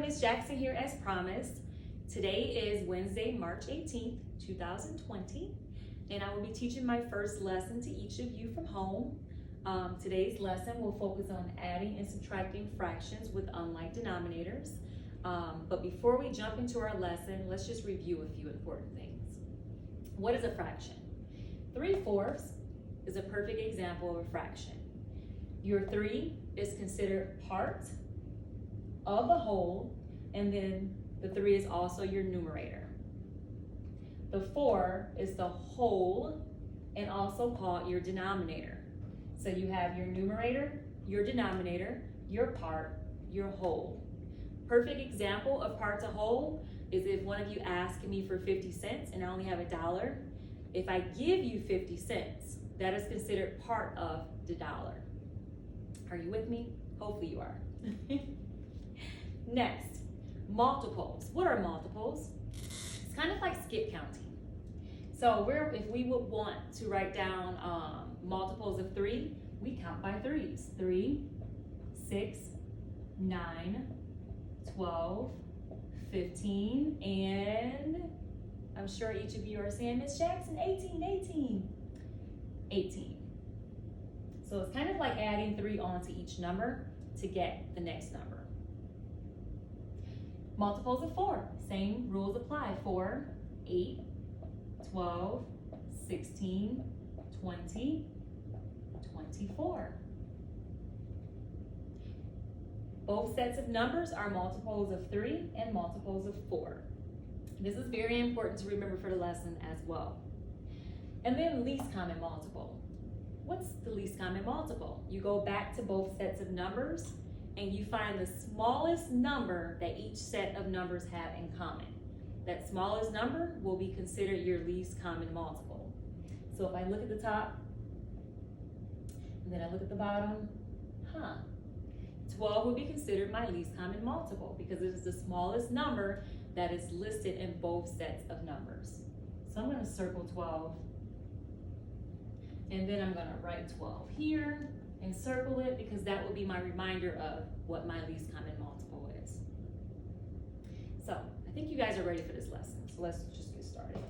Miss Jackson here as promised. Today is Wednesday, March 18th, 2020, and I will be teaching my first lesson to each of you from home. Today's lesson will focus on adding and subtracting fractions with unlike denominators. But before we jump into our lesson, let's just review a few important things. What is a fraction? 3/4 is a perfect example of a fraction. Your 3 is considered part of the whole, and then the 3 is also your numerator. The 4 is the whole and also called your denominator. So you have your numerator, your denominator, your part, your whole. Perfect example of part to whole is if one of you asked me for 50 cents and I only have $1. If I give you 50 cents, that is considered part of the dollar. Are you with me? Hopefully you are. Next, multiples. What are multiples? It's kind of like skip counting. So if we would want to write down multiples of 3, we count by 3s. 3, 6, 9, 12, 15, and I'm sure each of you are saying, Miss Jackson, 18. So it's kind of like adding 3 onto each number to get the next number. Multiples of 4, same rules apply. 4, 8, 12, 16, 20, 24. Both sets of numbers are multiples of 3 and multiples of 4. This is very important to remember for the lesson as well. And then least common multiple. What's the least common multiple? You go back to both sets of numbers and you find the smallest number that each set of numbers have in common. That smallest number will be considered your least common multiple. So if I look at the top and then I look at the bottom, 12 would be considered my least common multiple because it is the smallest number that is listed in both sets of numbers. So I'm going to circle 12, and then I'm going to write 12 here and circle it because that will be my reminder of what my least common multiple is. So I think you guys are ready for this lesson, so let's just get started.